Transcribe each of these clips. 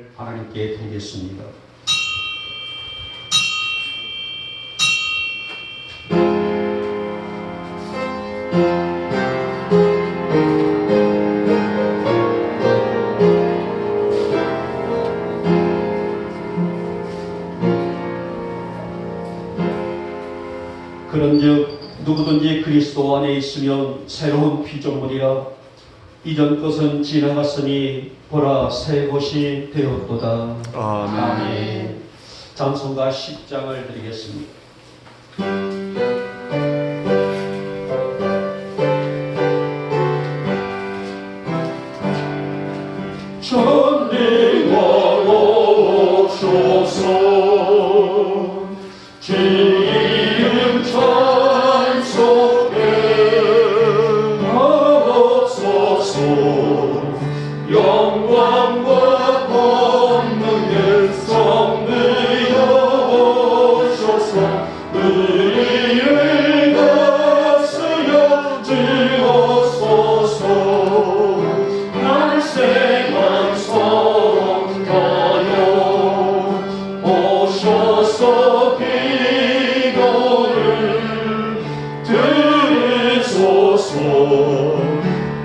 찬양을 하나님께 드리겠습니다. 그런즉 누구든지 그리스도 안에 있으면 새로운 피조물이라 이전 것은 지나갔으니 보라 새 것이 되었도다. 아멘. 찬송가 10장을 드리겠습니다. 전능하옵소서 지음 찬송해 하옵소서 영광과 권능을 성내어오셔서 의를 다스려 주옵소서 날생한 성가여 오셔서 기도를 들으소서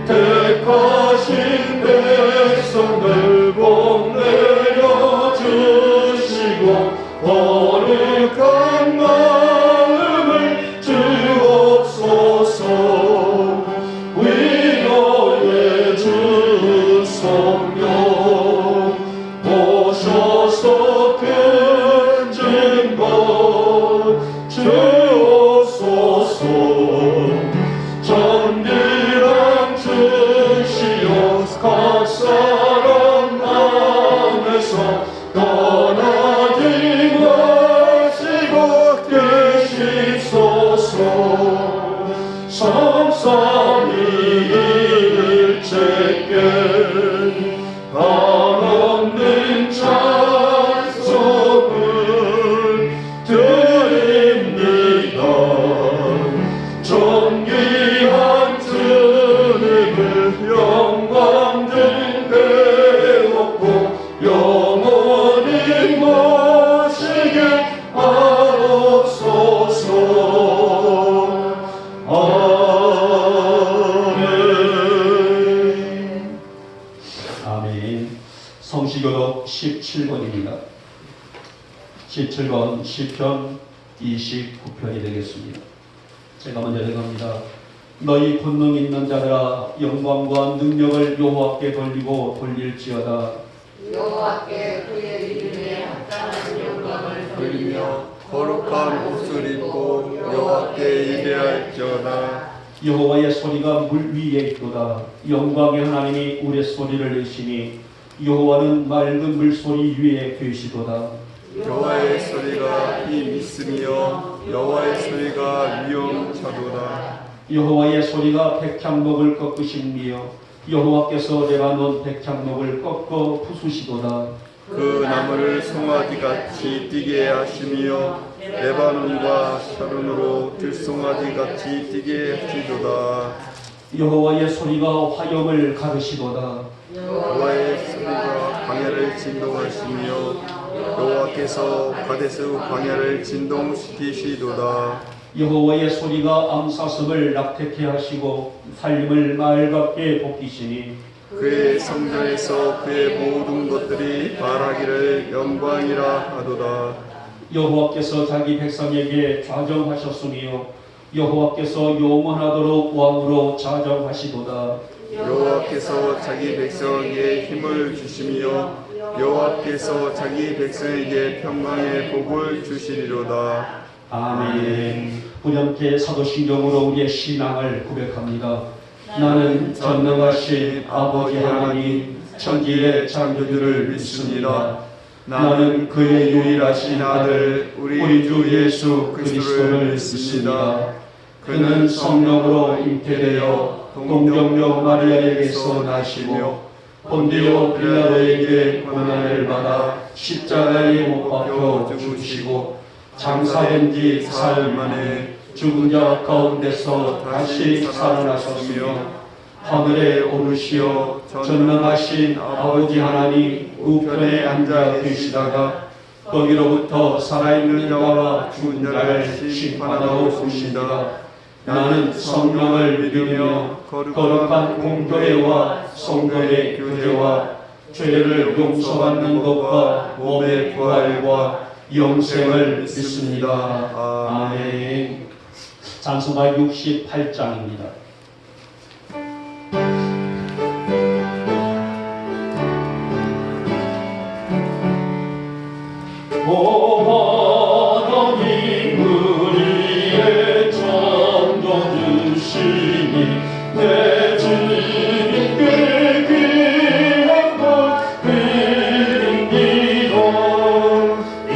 택하신 백성들 복내려 주시고 거룩한 마음을 주옵소서 위로의 주 성령 오셔서 큰 증거 주옵소서 전능한 주시여 각 사람 안에서 떠나지 마시고 계시소서 성삼위 일체께 한없는 찬송을 드립니다. 존귀한 주님을 영광 되었고 영원히 모시게 하옵소서. 아멘. 아멘. 성시교독 17번입니다. 17번 시편 29편이 되겠습니다. 제가 먼저 읽어갑니다. 너희 권능 있는 자들아 영광과 능력을 여호와께 돌리고 돌릴지어다. 여호와께 그의 이름에 합당한 영광을 돌리며 거룩한 옷을 입고 여호와께 예배할지어다. 여호와의 소리가 물 위에 있도다. 영광의 하나님이 우레소리를 내시니 여호와는 맑은 물소리 위에 계시도다. 여호와의 소리가 힘 있으며 여호와의 소리가 위엄차도다. 여호와의 소리가 백향목을 꺾으시며 여호와께서 레바논 백향목을 꺾어 부수시도다. 그 나무를 송아지같이 뛰게 하시며 레바논과 샤론으로 들송아지같이 뛰게 하시도다. 여호와의 소리가 화염을 가르시도다. 여호와의 소리가 광야를 진동하시며 여호와께서 가데스 광야를 진동시키시도다. 여호와의 소리가 암사슴을 낙태케 하시고 살림을 맑게 볶이시니 그의 성전에서 그의 모든 것들이 말하기를 영광이라 하도다. 여호와께서 자기 백성에게 좌정하셨으며 여호와께서 영원하도록 왕으로 좌정하시도다. 여호와께서 자기 백성에게 힘을 주시며 여호와께서 자기 백성에게 평강의 복을 주시리로다. 아멘. 후렴께 사도신경으로 우리의 신앙을 고백합니다. 나는 전능하신 아버지 하나님 천지의 창조주를 믿습니다. 나는 그의 유일하신 아들 우리 주 예수 그리스도를 믿습니다. 그는 성령으로 잉태되어 동정녀 마리아에게서 나시고 본디오 빌라도에게 고난을 받아 십자가에 못 박혀 죽으시고 장사된 지 사흘 만에 죽은 자 가운데서 다시 살아나셨으며 하늘에 오르시어 전능하신 아버지 하나님 우편에 앉아 계시다가 거기로부터 살아있는 자와 죽은 자를 심판하러 오십니다. 나는 성령을 믿으며 거룩한 공교회와 성도의 교제와 죄를 용서받는 것과 몸의 부활과 영생을 믿습니다. 아멘. 찬송가 68장입니다. 오 하나님 우리의 창조주시니 내 주님께 귀한 것 드립니다. 내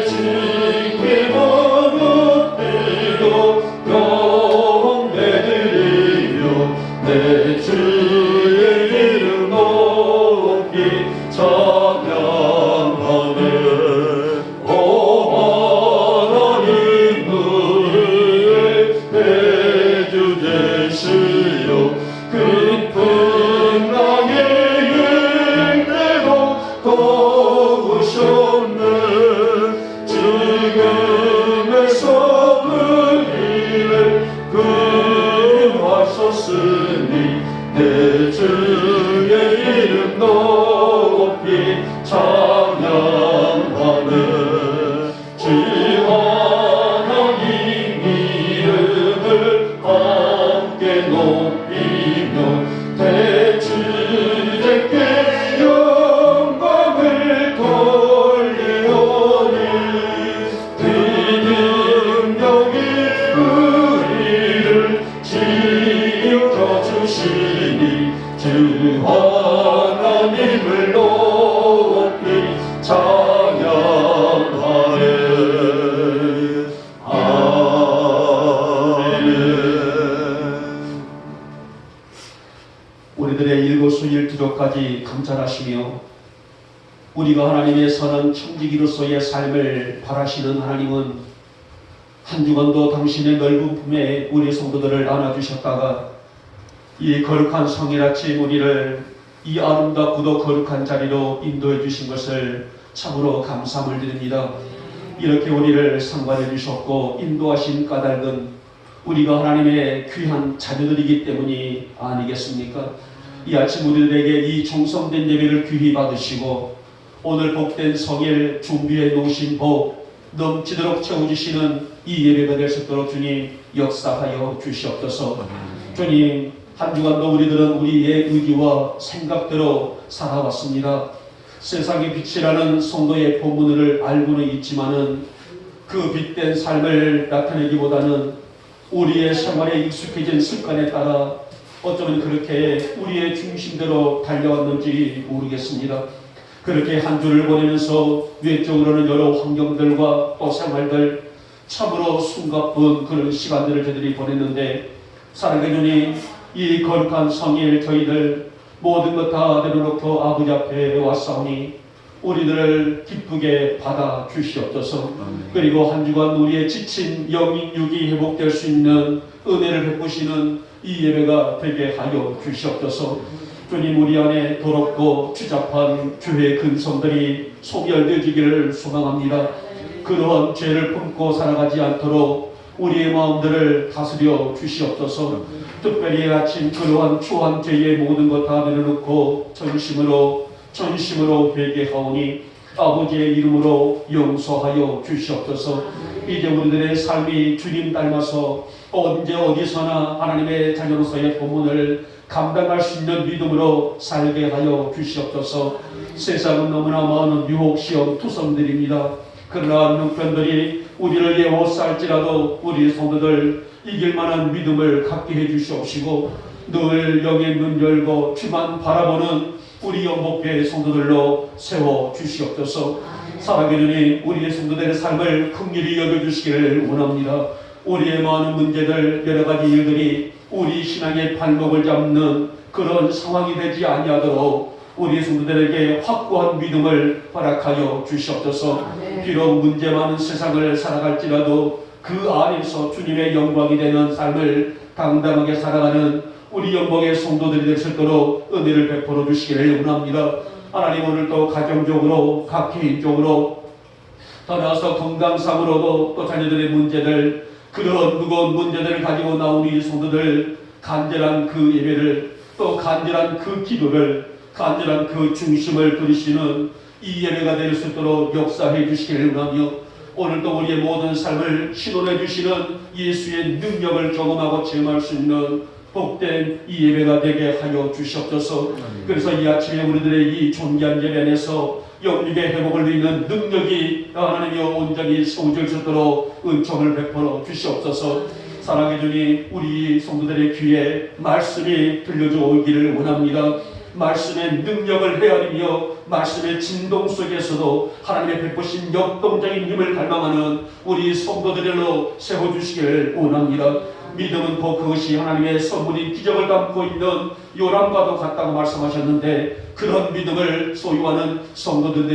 주님께 무릎 꿇고 경배드리며 내 주의 이름 높이 찬양하네. 내 주의 이름 높이 찬양하네. 주 하나님 이름을 함께 높이며 대주제께 영광을 돌리오니 그 능력이 우리를 지켜주시니 주 하나님을 높이 찬양하네. 아멘. 우리들의 일거수일투족까지 감찰하시며 우리가 하나님의 선한 청지기로서의 삶을 바라시는 하나님은 한 주간도 당신의 넓은 품에 우리 성도들을 안아주셨다가 이 거룩한 성일 아침 우리를 이 아름답고도 거룩한 자리로 인도해 주신 것을 참으로 감사함을 드립니다. 이렇게 우리를 상관해 주셨고 인도하신 까닭은 우리가 하나님의 귀한 자녀들이기 때문이 아니겠습니까? 이 아침 우리들에게 이 정성된 예배를 귀히 받으시고 오늘 복된 성일 준비해 놓으신 복 넘치도록 채워주시는 이 예배가 될 수 있도록 주님 역사하여 주시옵소서. 주님 한 주간도 우리들은 우리의 의지와 생각대로 살아왔습니다. 세상의 빛이라는 성도의 본분을 알고는 있지만은 그 빛된 삶을 나타내기보다는 우리의 생활에 익숙해진 습관에 따라 어쩌면 그렇게 우리의 중심대로 달려왔는지 모르겠습니다. 그렇게 한 주를 보내면서 외적으로는 여러 환경들과 또 생활들 참으로 숨가쁜 그런 시간들을 저희들이 보냈는데 사랑의 주님 이 거룩한 성일 저희들 모든 것 다 내려놓고 아버지 앞에 왔사오니 우리들을 기쁘게 받아 주시옵소서. 그리고 한 주간 우리의 지친 영인 육이 회복될 수 있는 은혜를 베푸시는 이 예배가 되게 하여 주시옵소서. 주님 우리 안에 더럽고 추잡한 교회 근성들이 소멸되어지기를 소망합니다. 그러한 죄를 품고 살아가지 않도록 우리의 마음들을 다스려 주시옵소서. 특별히 아침 그러한 추한 죄의 모든 것 다 내려놓고 전심으로 회개하오니 아버지의 이름으로 용서하여 주시옵소서. 이제 우리들의 삶이 주님 닮아서 언제 어디서나 하나님의 자녀로서의 본분을 감당할 수 있는 믿음으로 살게 하여 주시옵소서. 세상은 너무나 많은 유혹 시험 투성들입니다. 그러나 능편들이 우리를 예워쌀지라도 우리 성도들 이길 만한 믿음을 갖게 해주시옵시고 늘 영의 눈 열고 주만 바라보는 우리 영복회 성도들로 세워주시옵소서. 사랑의 주님 우리의 성도들의 삶을 긍휼히 여겨주시기를 원합니다. 우리의 많은 문제들 여러가지 일들이 우리 신앙의 발목을 잡는 그런 상황이 되지 아니하도록 우리 성도들에게 확고한 믿음을 허락하여 주시옵소서. 비록 문제 많은 세상을 살아갈지라도 그 안에서 주님의 영광이 되는 삶을 당당하게 살아가는 우리 영광의 성도들이 될 수 있도록 은혜를 베풀어 주시기를 원합니다. 하나님 오늘 또 가정적으로 각 개인적으로 더 나아가서 건강상으로도 또 자녀들의 문제들 그런 무거운 문제들을 가지고 나온 이 성도들 간절한 그 예배를 또 간절한 그 기도를 간절한 그 중심을 들으시는 이 예배가 될 수 있도록 역사해 주시기를 원하며 오늘도 우리의 모든 삶을 신원해 주시는 예수의 능력을 경험하고 체험할 수 있는 복된 이 예배가 되게 하여 주시옵소서. 그래서 이 아침에 우리들의 이 존귀한 예배 안에서 영육의 회복을 누리는 능력이 하나님이여 온전히 세워질 수 있도록 은총을 베풀어 주시옵소서. 사랑해 주니 우리 성도들의 귀에 말씀이 들려져 오기를 원합니다. 말씀의 능력을 헤아리며 말씀의 진동 속에서도 하나님의 베푸신 역동적인 힘을 갈망하는 우리 성도들로 세워주시기를 원합니다. 믿음은 곧 그것이 하나님의 선물인 기적을 담고 있는 요람과도 같다고 말씀하셨는데 그런 믿음을 소유하는 성도들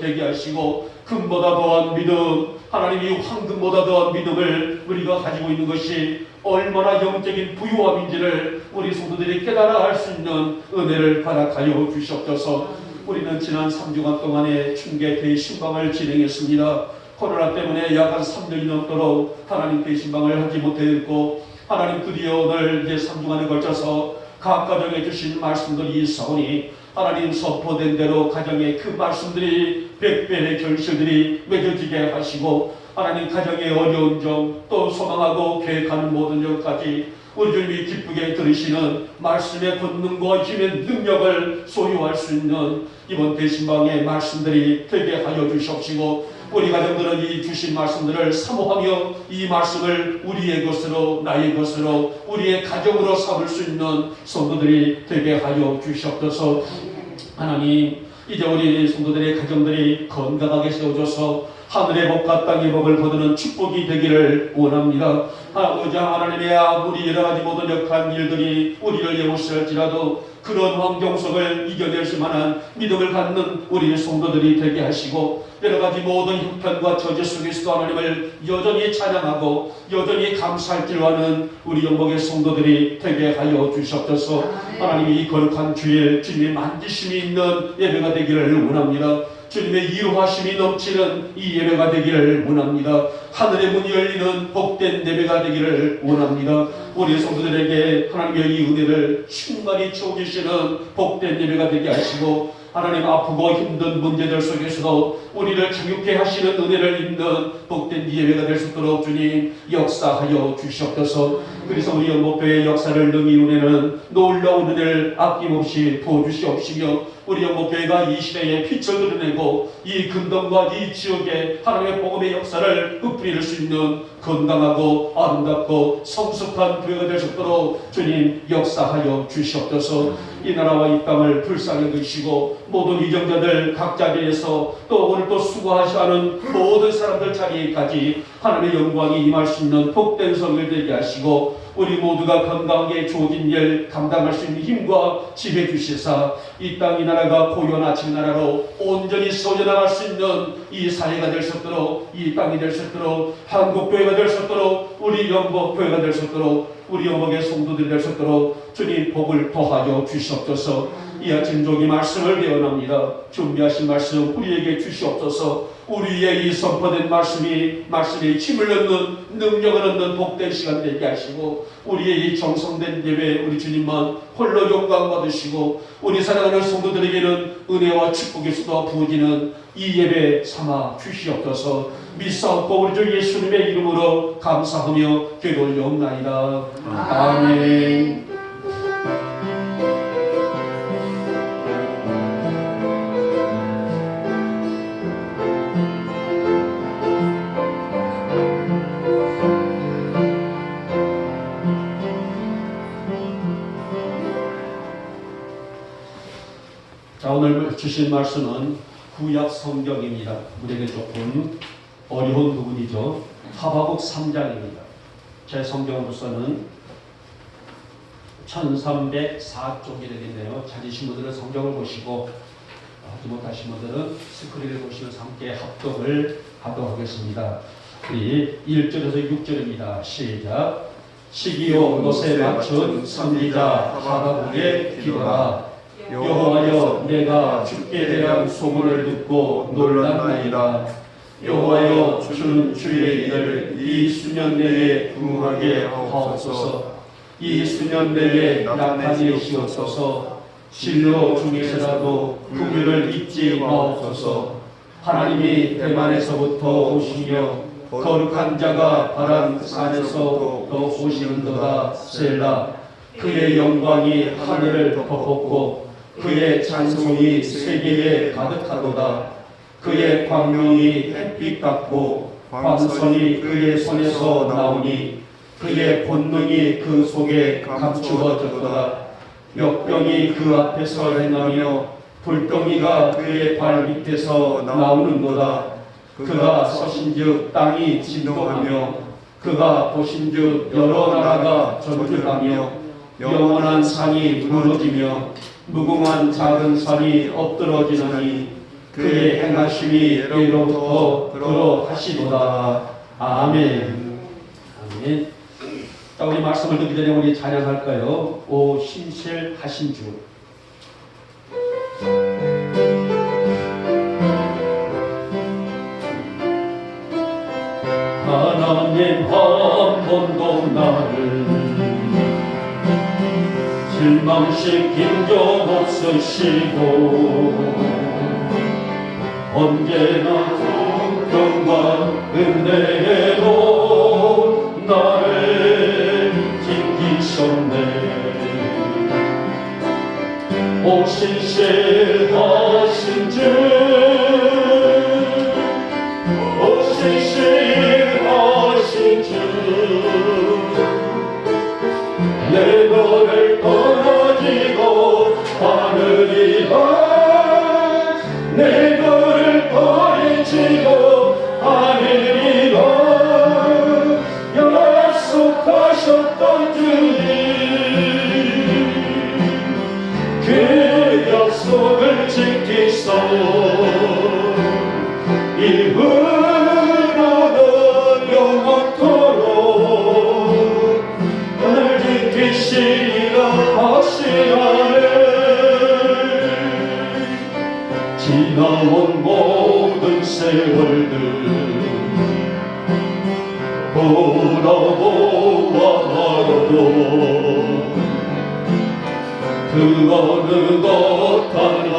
되게 하시고 금보다 더한 믿음, 하나님이 황금보다 더한 믿음을 우리가 가지고 있는 것이 얼마나 영적인 부유함인지를 우리 성도들이 깨달아 알 수 있는 은혜를 허락하여 주시옵소서. 우리는 지난 3주간 동안에 충계 대신방을 진행했습니다. 코로나 때문에 약 한 3년이 넘도록 하나님 대신방을 하지 못했고 하나님 드디어 오늘 이제 3주간에 걸쳐서 각 가정에 주신 말씀들이 있사오니 하나님 선포된 대로 가정에 그 말씀들이 백배의 결실들이 맺어지게 하시고 하나님 가정의 어려운 점 또 소망하고 계획하는 모든 점까지 우리 주님이 기쁘게 들으시는 말씀의 권능과 힘의 능력을 소유할 수 있는 이번 대신방의 말씀들이 되게 하여 주시옵시고 우리 가정들은 이 주신 말씀들을 사모하며 이 말씀을 우리의 것으로 나의 것으로 우리의 가정으로 삼을 수 있는 성도들이 되게 하여 주시옵소서. 하나님 이제 우리 성도들의 가정들이 건강하게 세워져서 하늘의 복과 땅의 복을 거두는 축복이 되기를 원합니다. 아버지 하나님의 아무리 여러 가지 모든 역한 일들이 우리를 예우시할지라도 그런 환경 속을 이겨낼 수 만한 믿음을 갖는 우리 성도들이 되게 하시고 여러 가지 모든 형편과 저주 속에서도 하나님을 여전히 찬양하고 여전히 감사할 줄 아는 우리 영광의 성도들이 되게 하여 주시옵소서. 하나님이 이 거룩한 주일 주님의 만지심이 있는 예배가 되기를 원합니다. 주님의 이루하심이 넘치는 이 예배가 되기를 원합니다. 하늘의 문이 열리는 복된 예배가 되기를 원합니다. 우리 성도들에게 하나님의 이 은혜를 충만히 채워주시는 복된 예배가 되게 하시고 하나님 아프고 힘든 문제들 속에서도 우리를 자유케 하시는 은혜를 입는 복된 예배가 될 수 있도록 주님 역사하여 주시옵소서. 그래서 우리 영목교회의 역사를 능히 은혜는 놀라운 은혜를 아낌없이 부어주시옵시며 우리 영목교회가 이 시대에 빛을 드러내고 이 근동과 이 지역에 하나님의 복음의 역사를 흩뿌릴 수 있는 건강하고 아름답고 성숙한 교회가 될 수 있도록 주님 역사하여 주시옵소서. 이 나라와 이 땅을 불쌍히 여기시고 모든 이정자들 각 자리에서 또 오늘 또 수고하셔 하는 모든 사람들 자리까지 하나님의 영광이 임할 수 있는 복된 성을 되게 하시고 우리 모두가 건강하게 주어진 일 감당할 수 있는 힘과 지혜 주시사 이 땅 이 나라가 고요한 아침 나라로 온전히 서져 나갈 수 있는 이 사회가 될 수 있도록 이 땅이 될 수 있도록 한국교회가 될 수 있도록 우리 영복교회가 될 수 있도록 우리 영복의 성도들이 될 수 있도록 주님 복을 더하여 주시옵소서. 이 아침 종이 말씀을 배워납니다. 준비하신 말씀 우리에게 주시옵소서. 우리의 이 선포된 말씀이 말씀에 힘을 얻는 능력을 얻는 복된 시간 되게 하시고 우리의 이 정성된 예배 우리 주님만 홀로 영광 받으시고 우리 사랑하는 성도들에게는 은혜와 축복의 수가 부어지는 이 예배 삼아 주시옵소서. 믿사옵고 우리 주 예수님의 이름으로 감사하며 기도 올려옵나이다. 아멘. 자, 오늘 주신 말씀은 구약 성경입니다. 우리에게 조금 어려운 부분이죠. 하박국 3장입니다. 제 성경으로서는 1304쪽이 되겠네요. 찾으신 분들은 성경을 보시고 하지 못하신 분들은 스크린을 보시면서 함께 합독을 하도록 하겠습니다. 우리 1절에서 6절입니다. 시작. 시기요 못에 맞춘 선지자 하박국의 기도라. 여호와여 내가 주께 대한 소문을 듣고 놀랐나이다. 여호와여 주는 주의 일을 이 수년 내에 궁하게 하옵소서. 이 수년 내에 나타내시옵소서. 진로 중에서라도 구비를 잊지 마옵소서. 하나님이 대만에서부터 오시며 거룩한 자가 바람 산에서부터 오시는도다. 셀라. 그의 영광이 하늘을 덮었고 그의 찬송이 세계에 가득하도다. 그의 광명이 햇빛 같고 광선이 그의 손에서 나오니 그의 본능이 그 속에 감추어졌도다. 역병이 그 앞에서 행하며 불덩이가 그의 발 밑에서 나오는도다. 그가 서신즉 땅이 진동하며 그가 보신즉 여러 나라가 전율하며 영원한 산이 무너지며 무궁한 작은 산이 엎드러지나니 그의 행하심이 예로부터 그러하시도다. 아멘. 아멘. 자, 우리 말씀을 듣기 전에 우리 찬양할까요? 오 신실하신 주. 하나님 한 번도 나를 실망시킨 적 없으시고 언제나 긍휼과 은혜로 나를 지키셨네. 오 신실하신 주, 오 신실하신 주, 내 너를 떠나지도 않으리라. 내 너를 버리지도 않으리라. 약속하셨던 주님, 그 약속을 지키소. 이후로는 영원토록 날 지키시리라 하시나니 지나온 모든 세월들 돌아보아도 그 어느 것 하나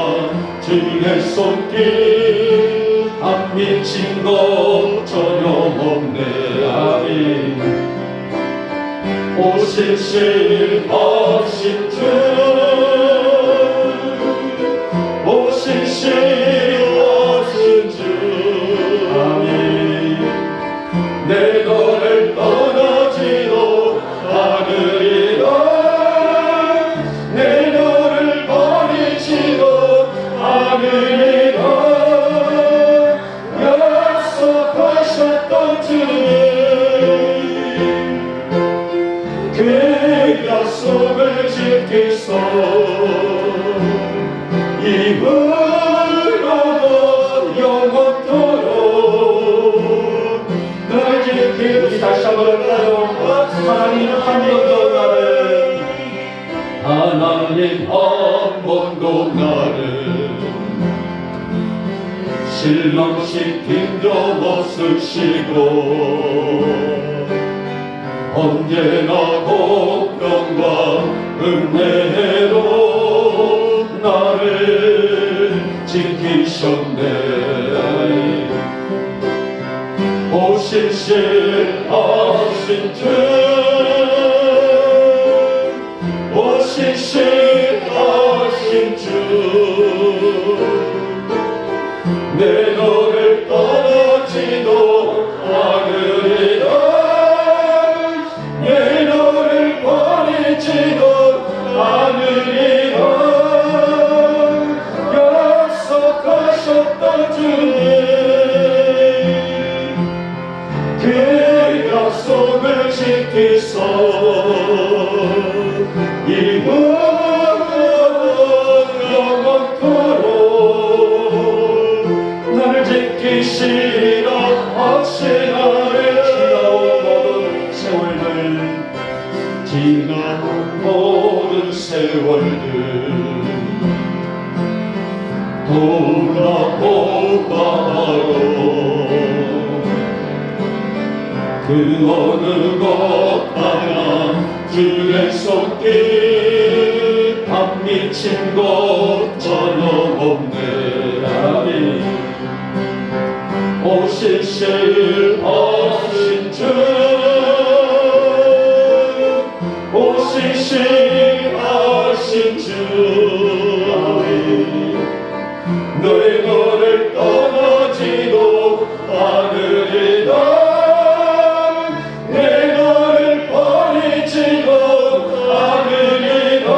주의 손길 안 미친 것 전혀 없네. 아멘. 오 신실하신 주, 오 신실하신 주, 아멘. 내 너를 떠나지도 않으리라. 내 너를 버리지도 않으리라. 약속하셨던 주님, 그 약속을 지키소. 이후로도 영원토록 날 지키시. 다시 한번 할까요? 하나님 한 번도 나를, 하나님 한 번도 나를 실망시킨 적 없으시고 언제나 복병과 은혜로 나를 지키셨네. 오 신실하신 주, 오 신실하신 주, 내 너를 떠나지도 않으리라. 내 너를 버리지도 않으리라. 약속하셨던 주님, 그 약속을 지키소. 이후로는 영원토록 나를 지키시리라 하시나니 지나온 모든 세월들 어느 곳가나 주의 손길 밥 미친 곳 전없네. 아멘. 오실실 하신 주 오실실 하신 주 너의 너를 떠나지도 않으리라. 내 너를 버리지도 않으리라.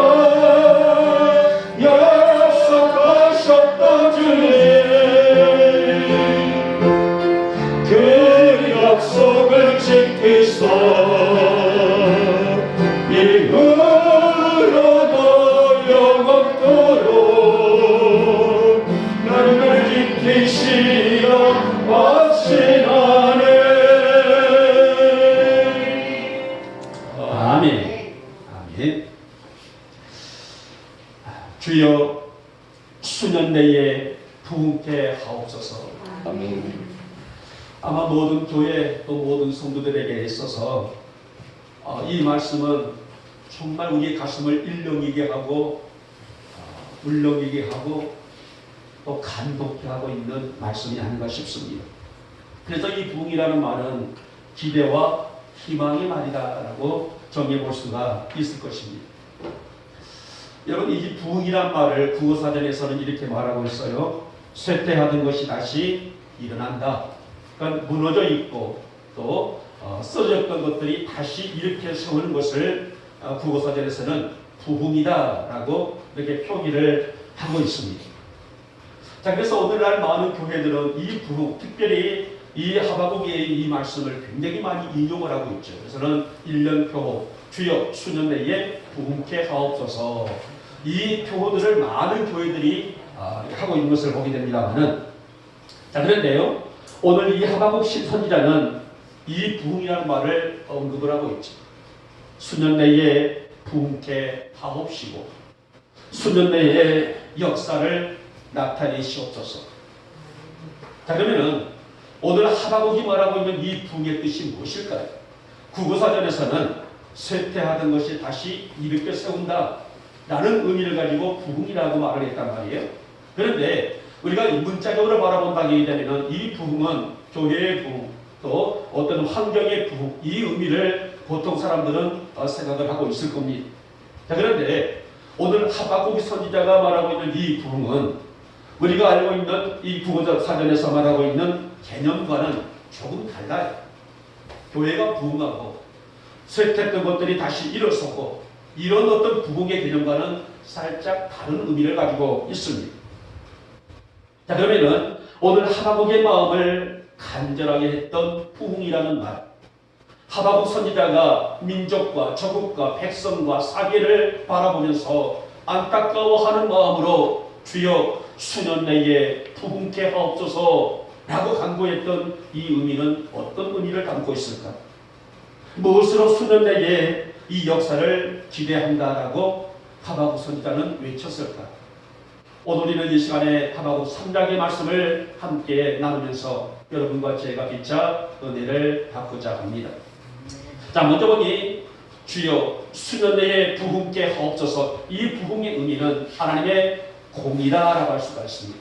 약속하셨던 주님 그 약속을 지키소. 이후로도 영원토록 나를 지키시어 확신하네. 아멘. 아멘. 주여 수년 내에 부흥케 하옵소서. 아멘. 아마 모든 교회 또 모든 성도들에게 있어서 이 말씀은 정말 우리의 가슴을 일렁이게 하고 울렁이게 하고 또 감동케 하고 있는 말씀이 아닌가 싶습니다. 그래서 이 부흥이라는 말은 기대와 희망의 말이다라고 정해 볼 수가 있을 것입니다. 여러분, 이 부흥이란 말을 국어사전에서는 이렇게 말하고 있어요. 쇠퇴하던 것이 다시 일어난다. 그러니까 무너져 있고 또 쓰러졌던 것들이 다시 일으켜 세우는 것을 국어사전에서는 부흥이다라고 이렇게 표기를 하고 있습니다. 자, 그래서 오늘날 많은 교회들은 이 부흥, 특별히 이 하바국의 이 말씀을 굉장히 많이 인용을 하고 있죠. 그래서는 1년 표호, 주여 수년 내에 부흥케 하옵소서. 이 표호들을 많은 교회들이 하고 있는 것을 보게 됩니다만은, 자, 그런데요, 오늘 이 하바국 선지자는 이 부흥이라는 말을 언급을 하고 있죠. 수년 내에 부흥케 하옵시고 수년 내에 역사를 나타내시옵소서. 자, 그러면은 오늘 하바국이 말하고 있는 이 부흥의 뜻이 무엇일까요? 국어사전에서는 쇠퇴하던 것이 다시 일으켜 세운다 라는 의미를 가지고 부흥이라고 말을 했단 말이에요. 그런데 우리가 문자적으로 바라본다게 되면 이 부흥은 교회의 부흥, 또 어떤 환경의 부흥, 이 의미를 보통 사람들은 생각을 하고 있을 겁니다. 자, 그런데 오늘 하바국 선지자가 말하고 있는 이 부흥은 우리가 알고 있는 이 국어사전에서 말하고 있는 개념과는 조금 달라요. 교회가 부흥하고 쇠퇴했던 것들이 다시 일어서고 이런 어떤 부흥의 개념과는 살짝 다른 의미를 가지고 있습니다. 자, 그러면은 오늘 하바국의 마음을 간절하게 했던 부흥이라는 말, 하바국 선지자가 민족과 저국과 백성과 사계를 바라보면서 안타까워하는 마음으로 주여 수년 내에 부흥케 하옵소서 라고 간구했던 이 의미는 어떤 의미를 담고 있을까? 무엇으로 수년 내에 이 역사를 기대한다라고 하바국 선지자는 외쳤을까? 오늘 우리는 이 시간에 하바국 3장의 말씀을 함께 나누면서 여러분과 제가 피차 은혜를 받고자 합니다. 자, 먼저 보니 주여 수년 내에 부흥케 하옵소서. 이 부흥의 의미는 하나님의 공의다라고 할 수가 있습니다.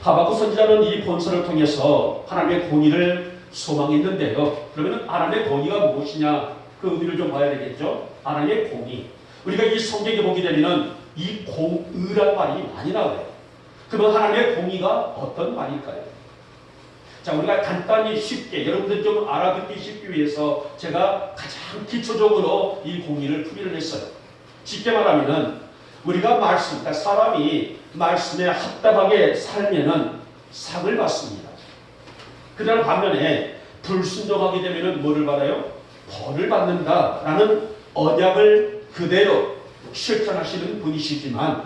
하바국 선지자는 이 본서를 통해서 하나님의 공의를 소망했는데요. 그러면 하나님의 공의가 무엇이냐? 그 의미를 좀 봐야 되겠죠. 하나님의 공의. 우리가 이 성경에 보게 되면 이 공의란 말이 많이 나와요. 그러면 하나님의 공의가 어떤 말일까요? 자, 우리가 간단히 쉽게 여러분들 좀 알아듣기 쉽기 위해서 제가 가장 기초적으로 이 공의를 풀이를 했어요. 쉽게 말하면은 우리가 말씀, 그러니까 사람이 말씀에 합당하게 살면은 상을 받습니다. 그러나 반면에 불순종하게 되면은 뭐를 받아요? 벌을 받는다라는 언약을 그대로 실천하시는 분이시지만,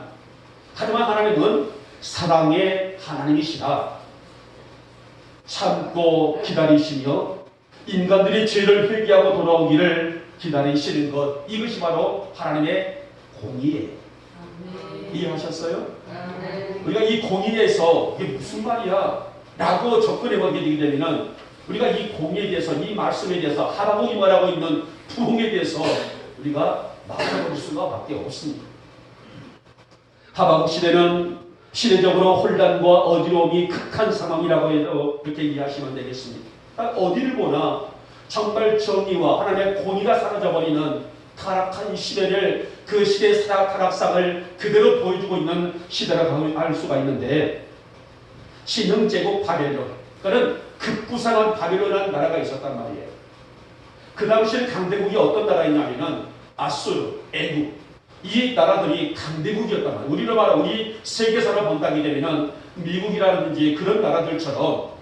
하지만 하나님은 사랑의 하나님이시라. 참고 기다리시며 인간들이 죄를 회개하고 돌아오기를 기다리시는 것, 이것이 바로 하나님의 공의예요. 이해하셨어요? 우리가 이 공의에서 이게 무슨 말이야? 라고 접근해 보게 되게 되면 우리가 이 공에 대해서, 이 말씀에 대해서, 하나님이 말하고 있는 부흥에 대해서 우리가 말해볼 수가 밖에 없습니다. 하박국 시대는 시대적으로 혼란과 어지러움이 극한 상황이라고 해도 그렇게 이해하시면 되겠습니다. 어디를 보나 정말 정의와 하나님의 공의가 사라져버리는 타락한 시대를, 그 시대의 타락상을 그대로 보여주고 있는 시대라고 알 수가 있는데, 신흥제국 바벨론, 그는 급부상한 바벨론이라는 나라가 있었단 말이에요. 그 당시에 강대국이 어떤 나라였냐면은 아수르, 애국, 이 나라들이 강대국이었단 말이에요. 우리로 말하면 우리 세계사를 본다게 되면은 미국이라든지 그런 나라들처럼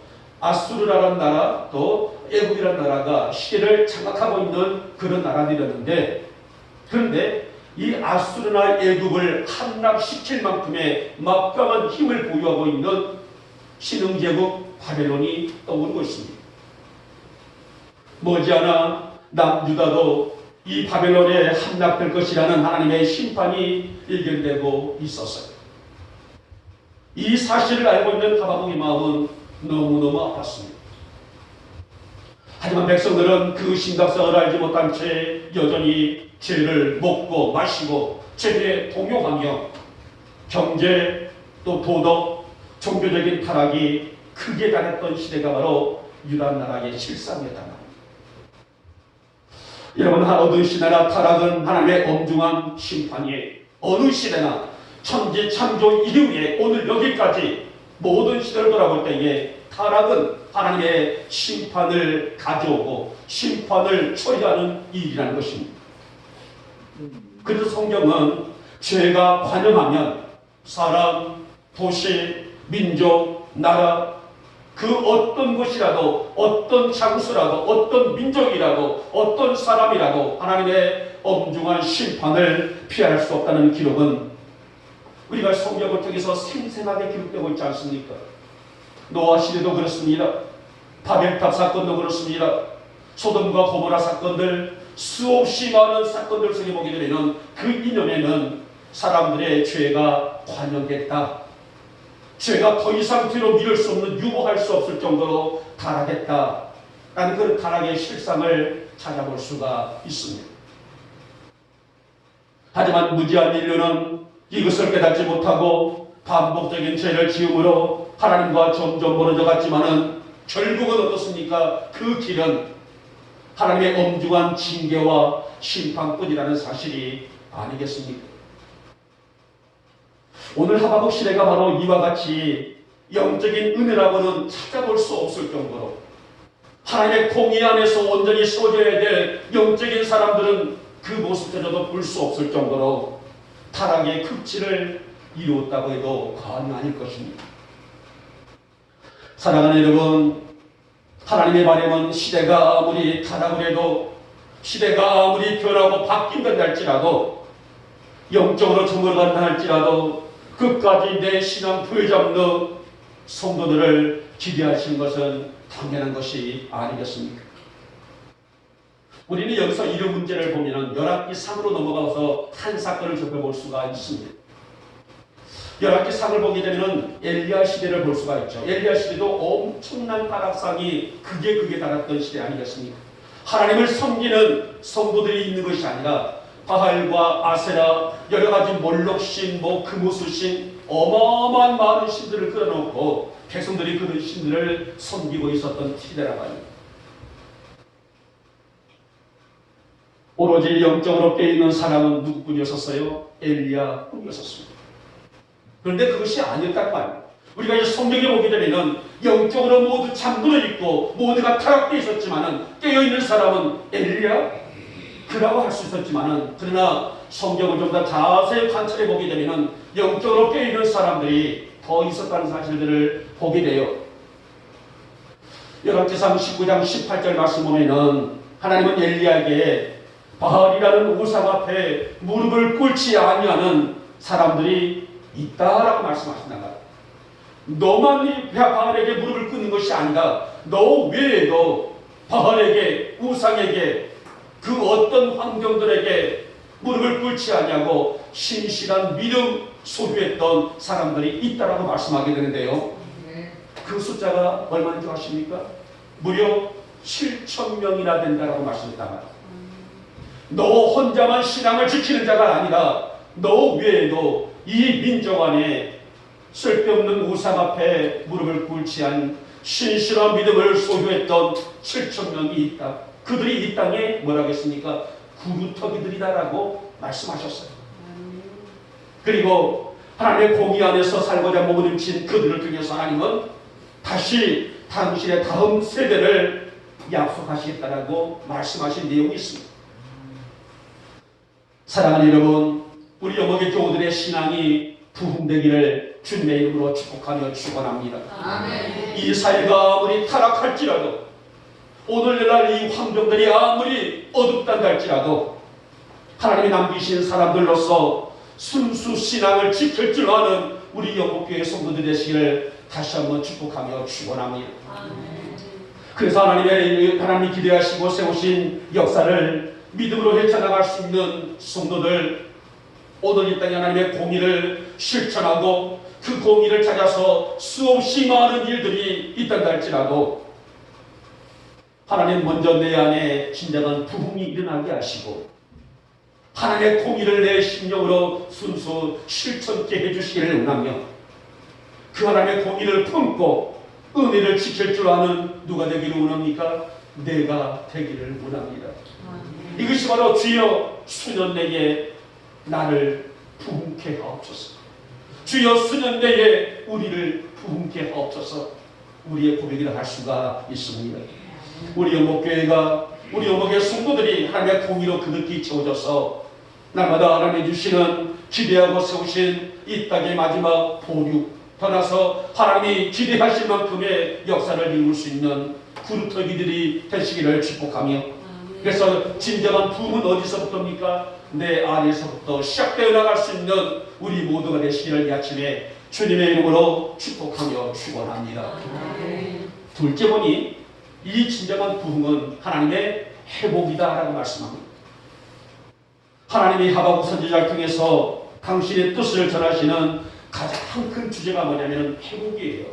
아수르라는 나라, 또 애국이라는 나라가 시대를 장악하고 있는 그런 나라들이었는데, 그런데 이 아수르나 애국을 함락시킬 만큼의 막강한 힘을 보유하고 있는 신흥제국 바벨론이 떠오르고 있습니다. 머지않아 남유다도 이 바벨론에 함락될 것이라는 하나님의 심판이 예견되고 있었어요. 이 사실을 알고 있는 하박국의 마음은 너무너무 아팠습니다. 하지만 백성들은 그 심각성을 알지 못한 채 여전히 죄를 먹고 마시고 죄에 동요하며 경제, 또 도덕, 종교적인 타락이 크게 달했던 시대가 바로 유다 나라의 실상이었단 말입니다. 여러분, 어느 시대나 타락은 하나님의 엄중한 심판이에요. 어느 시대나 천지 창조 이후에 오늘 여기까지 모든 시대를 돌아볼 때에 타락은 하나님의 심판을 가져오고 심판을 처리하는 일이라는 것입니다. 그래서 성경은 죄가 관영하면 사람, 도시, 민족, 나라, 그 어떤 곳이라도, 어떤 장소라도, 어떤 민족이라도, 어떤 사람이라도 하나님의 엄중한 심판을 피할 수 없다는 기록은 우리가 성경을 통해서 생생하게 기록되고 있지 않습니까? 노아 시대도 그렇습니다. 바벨탑 사건도 그렇습니다. 소돔과 고모라 사건들, 수없이 많은 사건들 속에 보게 되면 그 이념에는 사람들의 죄가 관영됐다. 죄가 더 이상 뒤로 미룰 수 없는, 유보할 수 없을 정도로 타락했다. 라는 그런 타락의 실상을 찾아볼 수가 있습니다. 하지만 무지한 인류는 이것을 깨닫지 못하고 반복적인 죄를 지음으로 하나님과 점점 멀어져 갔지만은 결국은 어떻습니까? 그 길은 하나님의 엄중한 징계와 심판뿐이라는 사실이 아니겠습니까? 오늘 하박국 시대가 바로 이와 같이 영적인 은혜라고는 찾아볼 수 없을 정도로 하나님의 공의 안에서 온전히 서져야 될 영적인 사람들은 그 모습조차도 볼 수 없을 정도로 타락의 극치를 이루었다고 해도 과언이 아닐 것입니다. 사랑하는 여러분, 하나님의 바람은 시대가 아무리 타락을 해도, 시대가 아무리 변하고 바뀐다 할지라도, 영적으로 저물어간다 할지라도 끝까지 내 신앙 부여잡는 성도들을 기대하시는 것은 당연한 것이 아니겠습니까? 우리는 여기서 이런 문제를 보면 열왕기 3으로 넘어가서 한 사건을 접해볼 수가 있습니다. 열왕기 3을 보게 되면 엘리야 시대를 볼 수가 있죠. 엘리야 시대도 엄청난 타락상이 극에 달았던 시대 아니겠습니까? 하나님을 섬기는 성도들이 있는 것이 아니라 바알과 아세라, 여러 가지 몰록신, 금우수신, 어마어마한 많은 신들을 끌어놓고 백성들이 그런 신들을 섬기고 있었던 시대라고 합니다. 오로지 영적으로 깨어있는 사람은 누구뿐이었었어요? 엘리야뿐이었습니다. 그런데 그것이 아니었단 말이에요. 우리가 이제 성경에 보게 되면 영적으로 모두 잠들어 있고 모두가 타락되어 있었지만은 깨어있는 사람은 엘리야? 그라고 할 수 있었지만은, 그러나 성경을 좀 더 자세히 관찰해 보게 되면 영적으로 깨어있는 사람들이 더 있었다는 사실들을 보게 돼요. 열왕기상 19장 18절 말씀 보면은 하나님은 엘리야에게 바알이라는 우상 앞에 무릎을 꿇지 아니하는 사람들이 있다라고 말씀하신단 말이에요. 너만 이 바알에게 무릎을 꿇는 것이 아니라 너 외에도 바알에게, 우상에게, 그 어떤 환경들에게 무릎을 꿇지 아니하고 신실한 믿음 소유했던 사람들이 있다라고 말씀하게 되는데요. 그 숫자가 얼마인 줄 아십니까? 무려 7,000명이나 된다라고 말씀했단 말이에요. 너 혼자만 신앙을 지키는 자가 아니라 너 외에도 이 민족 안에 쓸데없는 우상 앞에 무릎을 꿇지 않은 신실한 믿음을 소유했던 7,000명이 있다. 그들이 이 땅에 뭐라고 했습니까? 구루터기들이다라고 말씀하셨어요. 그리고 하나님의 공의 안에서 살고자 몸부림친 그들을 통해서 하나님은 다시 당신의 다음 세대를 약속하시겠다라고 말씀하신 내용이 있습니다. 사랑하는 여러분, 우리 영역의 교우들의 신앙이 부흥되기를 주님의 이름으로 축복하며 축원합니다. 아멘. 이 사회가 아무리 타락할지라도, 오늘날 이 환경들이 아무리 어둡다 할지라도 하나님이 남기신 사람들로서 순수 신앙을 지킬 줄 아는 우리 영국교회 성도들 되시기를 다시 한번 축복하며 축원합니다. 그래서 하나님이 기대하시고 세우신 역사를 믿음으로 헤쳐나갈 수 있는 성도들, 오늘 이 땅에 하나님의 공의를 실천하고 그 공의를 찾아서 수없이 많은 일들이 있단다 할지라도 하나님 먼저 내 안에 진정한 부흥이 일어나게 하시고 하나님의 공의를 내 심령으로 순수 실천케 해주시기를 원하며 그 하나님의 공의를 품고 은혜를 지킬 줄 아는 누가 되기를 원합니까? 내가 되기를 원합니다. 이것이 바로 주여 수년 내에 나를 부흥케 하옵소서. 주여 수년 내에 우리를 부흥케 하옵소서. 우리의 고백이라 할 수가 있습니다. 우리 영목교회가 우리 영목의 성도들이 하나님의 공의로 그득히 채워져서 날마다 하나님이 주시는 기대하고 세우신 이 땅의 마지막 보류 떠나서 하나님이 기대하실 만큼의 역사를 이룰 수 있는 구루터기들이 되시기를 축복하며, 그래서 진정한 부흥은 어디서부터입니까? 내 안에서부터 시작되어 나갈 수 있는 우리 모두가 되시기를 이 아침에 주님의 이름으로 축복하며 축원합니다. 둘째 보니 이 진정한 부흥은 하나님의 회복이다라고 말씀합니다. 하나님이 하박국 선지자를 통해서 당신의 뜻을 전하시는 가장 큰 주제가 뭐냐면 회복이에요.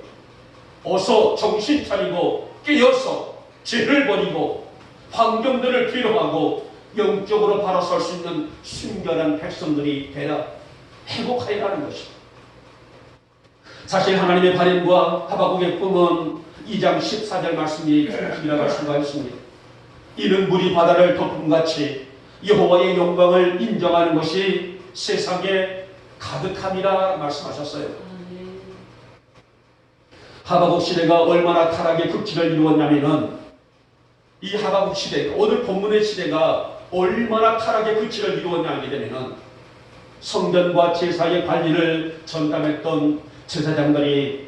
어서 정신 차리고 깨어서 죄를 버리고 환경들을 뒤로하고 영적으로 바로 설 수 있는 순결한 백성들이 되라, 회복하여라는 것입니다. 사실 하나님의 바람과 하박국의 꿈은 2장 14절 말씀이 중심이라고 할 수가 있습니다. 이는 물이 바다를 덮음같이 여호와의 영광을 인정하는 것이 세상에 가득함이라 말씀하셨어요. 하박국 시대가 얼마나 타락의 극치를 이루었냐면은 이 하박국 시대, 오늘 본문의 시대가 얼마나 타락의 극치를 이루었냐 하게 되면은 성전과 제사의 관리를 전담했던 제사장들이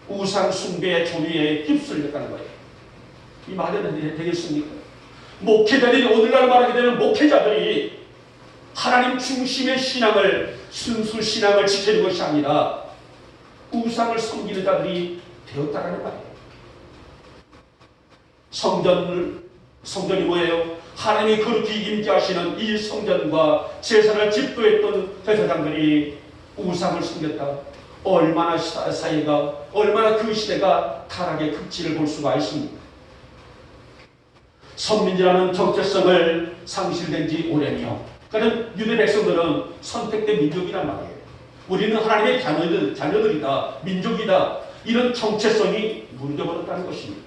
우상 숭배의 조류에 휩쓸렸다는 거예요. 이 말이 되겠습니까? 목회자들이, 오늘날 말하게 되면 목회자들이 하나님 중심의 신앙을, 순수 신앙을 지키는 것이 아니라 우상을 섬기는 자들이 되었다는 말이에요. 성전이 뭐예요? 하나님이 그렇게 임재하시는 이 성전과 제사를 집도했던 제사장들이 우상을 섬겼다. 얼마나 사회가, 얼마나 그 시대가 타락의 극치를 볼 수가 있습니다. 선민이라는 정체성을 상실된 지 오래며, 그러니까 유대 백성들은 선택된 민족이란 말이에요. 우리는 하나님의 자녀들이다, 민족이다, 이런 정체성이 무너져버렸다는 것입니다.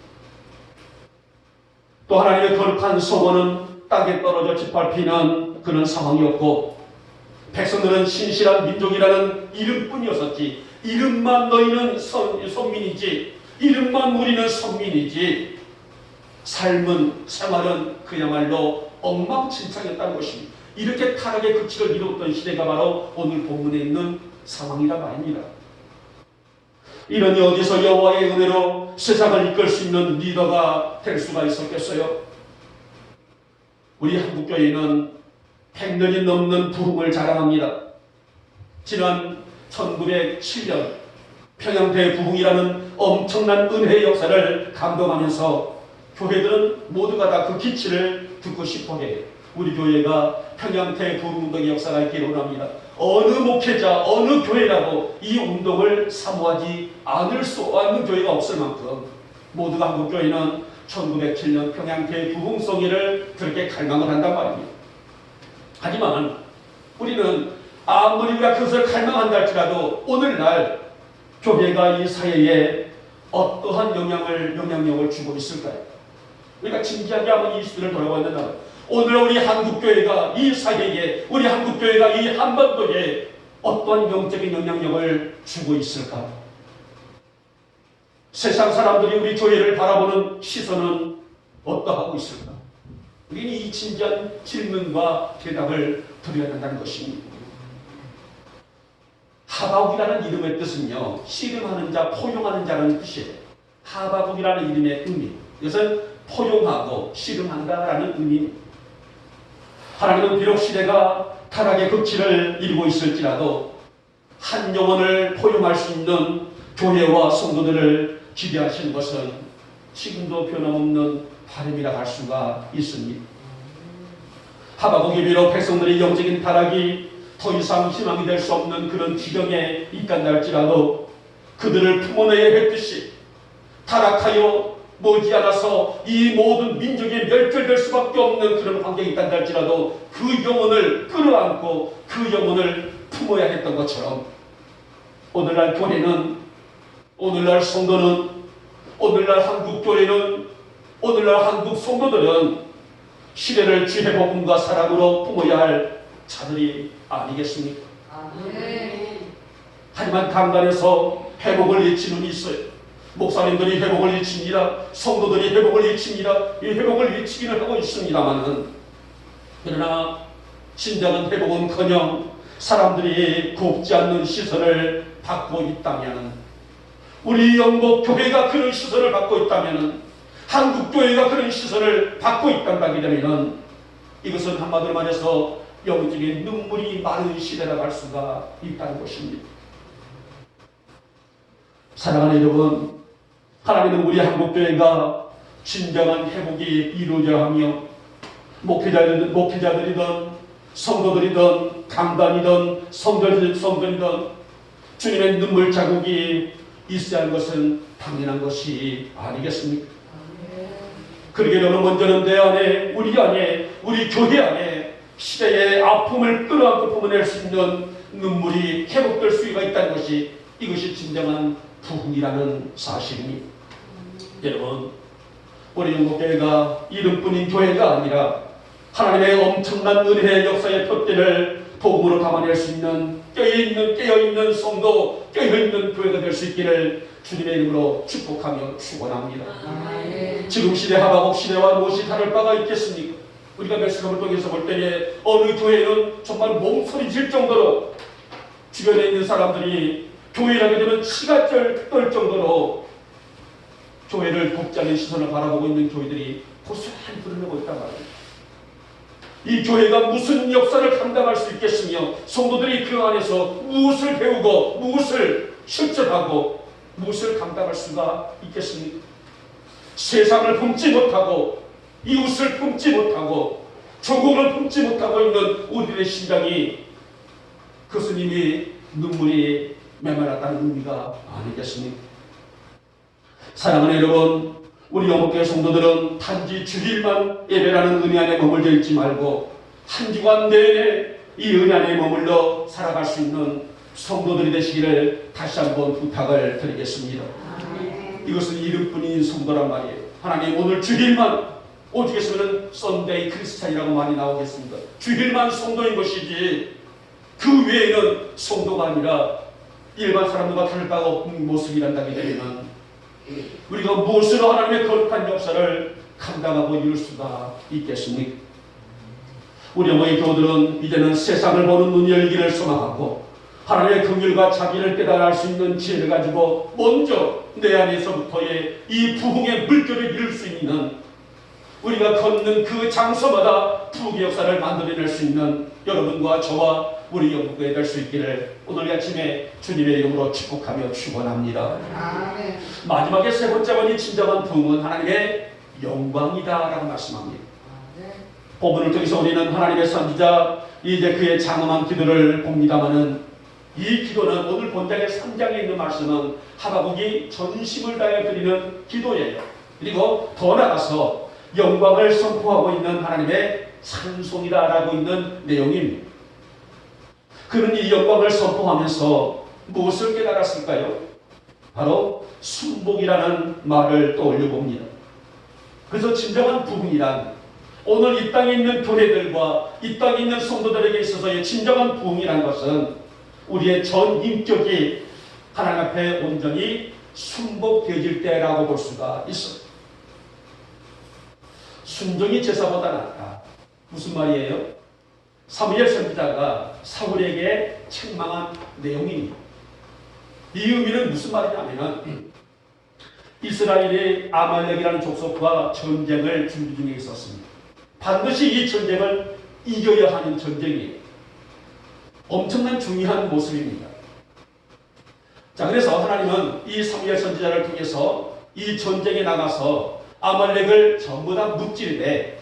또 하나님의 거룩한 소원은 땅에 떨어져 짓밟히는 그런 상황이었고, 백성들은 신실한 민족이라는 이름뿐이었었지, 이름만 너희는 선민이지, 이름만 우리는 선민이지, 삶은, 생활은 그야말로 엉망진창이었다는 것입니다. 이렇게 타락의 극치를 이루었던 시대가 바로 오늘 본문에 있는 상황이란 말입니다. 이러니 어디서 여호와의 은혜로 세상을 이끌 수 있는 리더가 될 수가 있었겠어요? 우리 한국교회는 100년이 넘는 부흥을 자랑합니다. 지난 1907년 평양대부흥이라는 엄청난 은혜의 역사를 감동하면서 교회들은 모두가 다 그 기치를 듣고 싶어해요. 우리 교회가 평양대부흥운동의 역사가 있기를 원합니다. 어느 목회자, 어느 교회라도 이 운동을 사모하지 않을 수 없는 교회가 없을 만큼 모두가 한국교회는 1907년 평양 대부흥성회를 그렇게 갈망을 한단 말입니다. 하지만 우리는 아무리 우리가 그것을 갈망한다 할지라도 오늘날 교회가 이 사회에 어떠한 영향력을 주고 있을까요? 우리가 진지하게 한번 이 시대를 돌아봤는데 오늘 우리 한국교회가 이 사회에, 우리 한국교회가 이 한반도에 어떠한 영적인 영향력을 주고 있을까? 세상 사람들이 우리 교회를 바라보는 시선은 어떠하고 있을까? 우리는 이 진지한 질문과 대답을 드려야 한다는 것입니다. 하바국이라는 이름의 뜻은요, 씨름하는 자, 포용하는 자라는 뜻이에요. 하바국이라는 이름의 의미, 이것은 포용하고 씨름한다라는 의미입니다. 하나님은 비록 시대가 타락의 극치를 이루고 있을지라도 한 영혼을 포용할 수 있는 교회와 성도들을 기대하시는 것은 지금도 변함없는 바람이라 할 수가 있습니다. 하바국이 비록 백성들의 영적인 타락이 더 이상 희망이 될 수 없는 그런 지경에 있단다 할지라도 그들을 품어내야 했듯이 타락하여 머지않아서 이 모든 민족이 멸절될 수밖에 없는 그런 환경이 있단다 할지라도 그 영혼을 끌어안고 그 영혼을 품어야 했던 것처럼 오늘날 교회는, 오늘날 성도는, 오늘날 한국교회는, 오늘날 한국 성도들은 시대를 주의 복음과 사랑으로 품어야 할 자들이 아니겠습니까? 하지만 강단에서 회복을 외치는 있어요. 목사님들이 회복을 외칩니다. 성도들이 회복을 외칩니다. 이 회복을 외치기를 하고 있습니다만은 그러나 진정한 회복은커녕 사람들이 곱지 않는 시선을 받고 있다면, 우리 영국 교회가 그런 시선을 받고 있다면, 한국 교회가 그런 시선을 받고 있다게 되면 이것은 한마디로 말해서 영적인 눈물이 많은 시대라고 할 수가 있다는 것입니다. 사랑하는 여러분, 하나님은 우리 한국교회가 진정한 회복이 이루어져야 하며 목회자들이든 성도들이든 강단이든 성전이든 주님의 눈물 자국이 있어야 하는 것은 당연한 것이 아니겠습니까? 그러기에는 먼저는 내 안에, 우리 안에, 우리 교회 안에 시대의 아픔을 끌어안고 품어낼 수 있는 눈물이 회복될 수가 있다는 것이, 이것이 진정한 부흥이라는 사실입니다. 여러분, 우리 영국교회가 이름뿐인 교회가 아니라 하나님의 엄청난 은혜의 역사의 표대를 복음으로 담아낼 수 있는 깨어있는 성도, 깨어있는 교회가 될 수 있기를 주님의 이름으로 축복하며 축원합니다. 지금 시대 하바국 시대와 무엇이 다를 바가 있겠습니까? 우리가 말씀을 통해서 볼 때에 어느 교회는 정말 몸소리칠 정도로 주변에 있는 사람들이 교회라게 되면 치가 떨 정도로 교회를 돕지 않는 시선을 바라보고 있는 교회들이 고스란히 드러내고 있단 말이에요. 이 교회가 무슨 역사를 감당할 수 있겠으며 성도들이 그 안에서 무엇을 배우고 무엇을 실천하고 무엇을 감당할 수가 있겠습니까? 세상을 품지 못하고 이웃을 품지 못하고 조국을 품지 못하고 있는 우리의 심장이, 그것은 이미 눈물이 메말랐다는 의미가 아니겠습니까? 사랑하는 여러분, 우리 영국교회 성도들은 단지 주일만 예배라는 은혜 안에 머물러 있지 말고 한 주간 내내 이 은혜 안에 머물러 살아갈 수 있는 성도들이 되시기를 다시 한번 부탁을 드리겠습니다. 이것은 이름뿐인 성도란 말이에요. 하나님, 오늘 주일만, 오직 했으면 썬데이 크리스찬이라고 많이 나오겠습니다. 주일만 성도인 것이지 그 외에는 성도가 아니라 일반 사람들과 다를 바가 없는 모습이란다게 되면 우리가 무엇으로 하나님의 거룩한 역사를 감당하고 이룰 수가 있겠습니까? 우리 어머니 교우들은 이제는 세상을 보는 눈이 열기를 소망하고 하나님의 긍휼과 자비를 깨달을 수 있는 지혜를 가지고 먼저 내 안에서부터의 이 부흥의 물결을 이룰 수 있는, 우리가 걷는 그 장소마다 부흥의 역사를 만들어낼 수 있는 여러분과 저와 우리 영국교회 될 수 있기를 오늘 아침에 주님의 이름으로 축복하며 축원합니다. 마지막에 세 번째 번이 진정한 부흥은 하나님의 영광이다라고 말씀합니다. 본문을 통해서 우리는 하나님의 선지자 이제 그의 장엄한 기도를 봅니다마는 이 기도는 오늘 본장의 3장에 있는 말씀은 하바국이 전심을 다해 드리는 기도예요. 그리고 더 나아가서 영광을 선포하고 있는 하나님의 찬송이다라고 있는 내용입니다. 그는 이 영광을 선포하면서 무엇을 깨달았을까요? 바로 순복이라는 말을 떠올려 봅니다. 그래서 진정한 부흥이란 오늘 이 땅에 있는 교회들과 이 땅에 있는 성도들에게 있어서의 진정한 부흥이란 것은 우리의 전 인격이 하나님 앞에 온전히 순복되어질 때라고 볼 수가 있어요. 순종이 제사보다 낫다. 무슨 말이에요? 사무엘 선지자가 사울에게 책망한 내용입니다. 이 의미는 무슨 말이냐면 이스라엘이 아말렉이라는 족속과 전쟁을 준비 중에 있었습니다. 반드시 이 전쟁을 이겨야 하는 전쟁이에요. 엄청난 중요한 모습입니다. 자, 그래서 하나님은 이 사무엘 선지자를 통해서 이 전쟁에 나가서 아말렉을 전부 다 무찌르되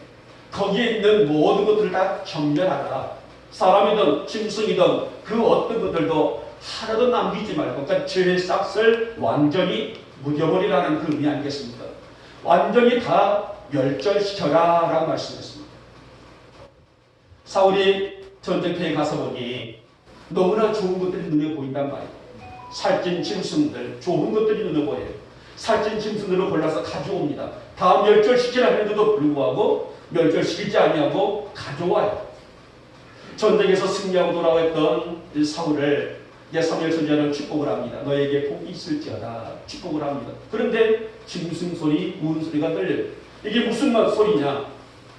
거기에 있는 모든 것들을 다 경멸하라. 사람이든 짐승이든 그 어떤 것들도 하나도 남기지 말고, 그러니까 죄의 싹을 완전히 묻어버리라는 그 의미 아니겠습니까? 완전히 다 멸절시켜라 라고 말씀했습니다. 사울이 전쟁터에 가서 보니 너무나 좋은 것들이 눈에 보인단 말이에요. 살찐 짐승들, 좋은 것들이 눈에 보여요. 살찐 짐승들을 골라서 가져옵니다. 다 멸절시키라 했는데도 불구하고 멸절시키지 아니하고 가져와요. 전쟁에서 승리하고 돌아왔던 사울을 사무엘 선지자는 축복을 합니다. 너에게 복이 있을지어다 축복을 합니다. 그런데 짐승 소리, 우는 소리가 들려요. 이게 무슨 소리냐?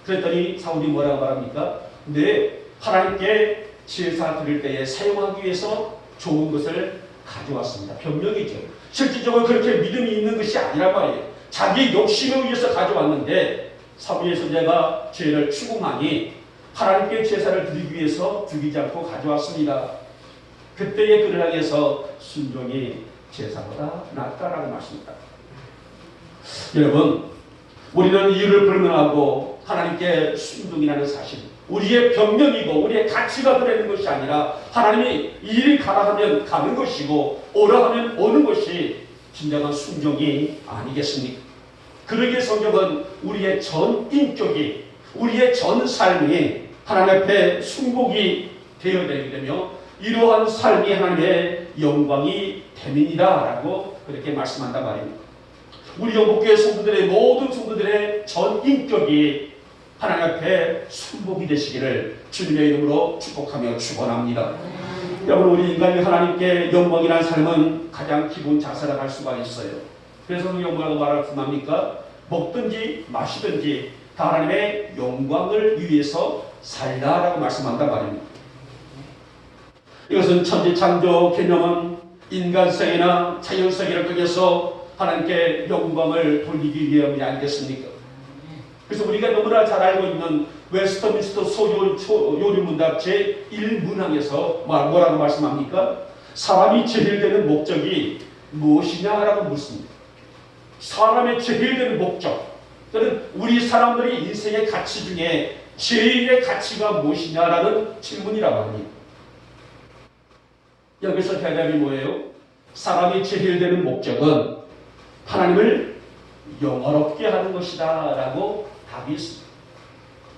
그랬더니 사울이 뭐라고 말합니까? 네, 하나님께 제사 드릴 때에 사용하기 위해서 좋은 것을 가져왔습니다. 변명이죠. 실질적으로 그렇게 믿음이 있는 것이 아니란 말이에요. 자기 욕심에 의해서 가져왔는데 사무엘 선지자가 죄를 추궁하니 하나님께 제사를 드리기 위해서 죽이지 않고 가져왔습니다. 그때의 그를 향해서 순종이 제사보다 낫다라고 말씀입니다. 여러분, 우리는 이유를 불문하고 하나님께 순종이라는 사실, 우리의 변명이고 우리의 가치가 되는 것이 아니라 하나님이 이리 가라 하면 가는 것이고 오라 하면 오는 것이 진정한 순종이 아니겠습니까? 그러기에 성경은 우리의 전 인격이, 우리의 전 삶이 하나님 앞에 순복이 되어야 되며 이러한 삶이 하나님의 영광이 됨이니라라고 그렇게 말씀한단 말입니다. 우리 영국교회 성도들의 모든 성도들의 전 인격이 하나님 앞에 순복이 되시기를 주님의 이름으로 축복하며 축원합니다. 여러분, 우리 인간이 하나님께 영광이라는 삶은 가장 기본 자세라 할 수가 있어요. 그래서 그 영광이라고 말합니까? 먹든지 마시든지 다 하나님의 영광을 위해서 살라라고 말씀한단 말입니다. 이것은 천지창조 개념은 인간성이나 자연성이를 통해서 하나님께 영광을 돌리기 위함이 아니겠습니까? 그래서 우리가 너무나 잘 알고 있는 웨스터민스터 소요리문답 제1문항에서 뭐라고 말씀합니까? 사람이 제일 되는 목적이 무엇이냐라고 묻습니다. 사람의 제일 되는 목적, 또는 우리 사람들의 인생의 가치 중에 제일의 가치가 무엇이냐라는 질문이라고 합니다. 여기서 대답이 뭐예요? 사람이 제일 되는 목적은 하나님을 영화롭게 하는 것이다 라고 답이 있습니다.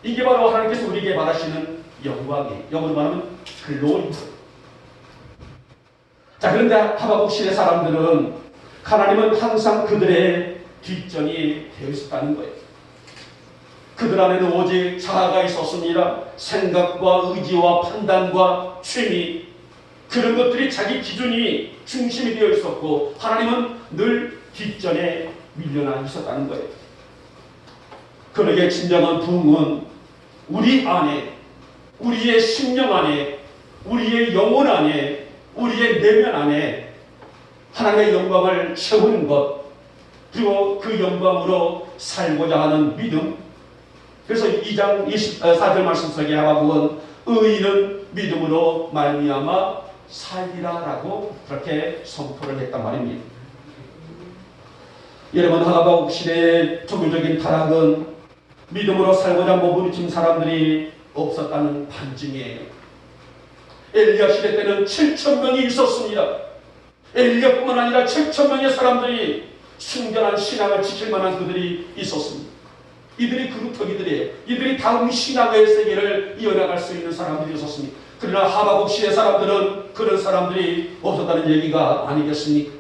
이게 바로 하나님께서 우리에게 말하시는 영광이에요. 영어로 말하면 글로리입니다. 자, 그런데 하박국 시대 사람들은 하나님은 항상 그들의 뒷전이 되어 있었다는 거예요. 그들 안에는 오직 자아가 있었습니다. 생각과 의지와 판단과 취미, 그런 것들이 자기 기준이 중심이 되어 있었고 하나님은 늘 뒷전에 밀려나 있었다는 거예요. 그러기에 진정한 부흥은 우리 안에, 우리의 심령 안에, 우리의 영혼 안에, 우리의 내면 안에 하나님의 영광을 채우는 것, 그리고 그 영광으로 살고자 하는 믿음. 그래서 2장 24절 말씀 속에 하박국은 의인은 믿음으로 말미암아 살리라라고 그렇게 선포를 했단 말입니다. 여러분, 하박국 시대의 종교적인 타락은 믿음으로 살고자 몸부림친 사람들이 없었다는 반증이에요. 엘리야 시대 때는 7,000명이 있었습니다. 엘리야뿐만 아니라 7,000명의 사람들이 순전한 신앙을 지킬 만한 그들이 있었습니다. 이들이 그루터기들이에요. 이들이 다음 신앙의 세계를 이어나갈 수 있는 사람들이 있었습니다. 그러나 하박국 시의 사람들은 그런 사람들이 없었다는 얘기가 아니겠습니까?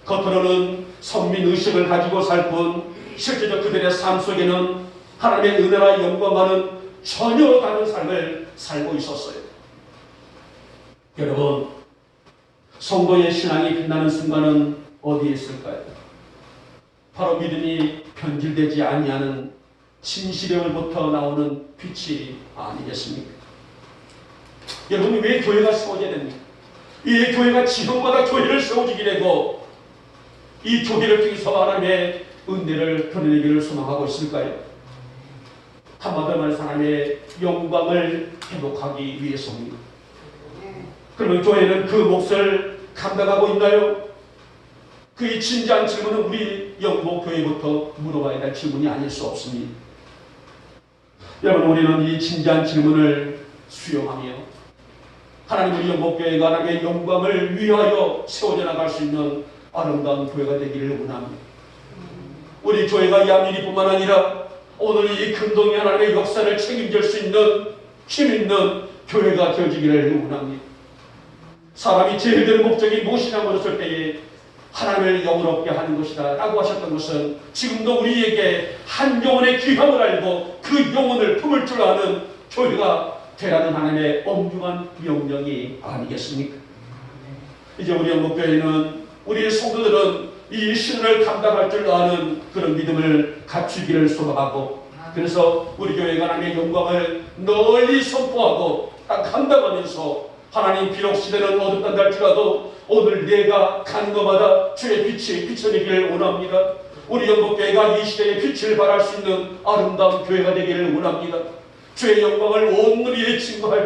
겉으로는 선민 의식을 가지고 살 뿐 실제적 그들의 삶 속에는 하나님의 은혜와 영광과는 전혀 다른 삶을 살고 있었어요. 여러분, 성도의 신앙이 빛나는 순간은 어디에 있을까요? 바로 믿음이 변질되지 아니하는 진실에로부터 나오는 빛이 아니겠습니까? 여러분, 왜 교회가 세워져야 됩니까? 왜 교회가 지역마다 교회를 세워지게 되고 이 교회를 통해서 하나님의 은혜를 드러내기를 소망하고 있을까요? 한마디로 말해서 하나님의 영광을 회복하기 위해서입니다. 그러면 교회는 그 몫을 감당하고 있나요? 그의 진지한 질문은 우리 영목교회부터 물어봐야 될 질문이 아닐 수 없습니다. 여러분, 우리는 이 진지한 질문을 수용하며 하나님 우리 영목교회가 하나님의 영광을 위하여 세워져 나갈 수 있는 아름다운 교회가 되기를 원합니다. 우리 교회가 야미리뿐만 아니라 오늘 이 금동의 하나님의 역사를 책임질 수 있는 힘 있는 교회가 되어지기를 원합니다. 사람이 제일 되는 목적이 무엇이냐 물었을 때에 하나님을 영원롭게 하는 것이다 라고 하셨던 것은 지금도 우리에게 한 영혼의 귀함을 알고 그 영혼을 품을 줄 아는 교회가 되라는 하나님의 엄중한 명령이 아니겠습니까? 이제 우리 영목교회는 우리 성도들은 이 신을 감당할 줄 아는 그런 믿음을 갖추기를 소망하고, 그래서 우리 교회가 하나님의 영광을 널리 선포하고 딱 감당하면서 하나님 비록 시대는 어둡다 할지라도 오늘 내가 가는 것마다 주의 빛이 비춰내기를 원합니다. 우리 영목교회가 이 시대에 빛을 발할 수 있는 아름다운 교회가 되기를 원합니다. 주의 영광을 온누리에 증거할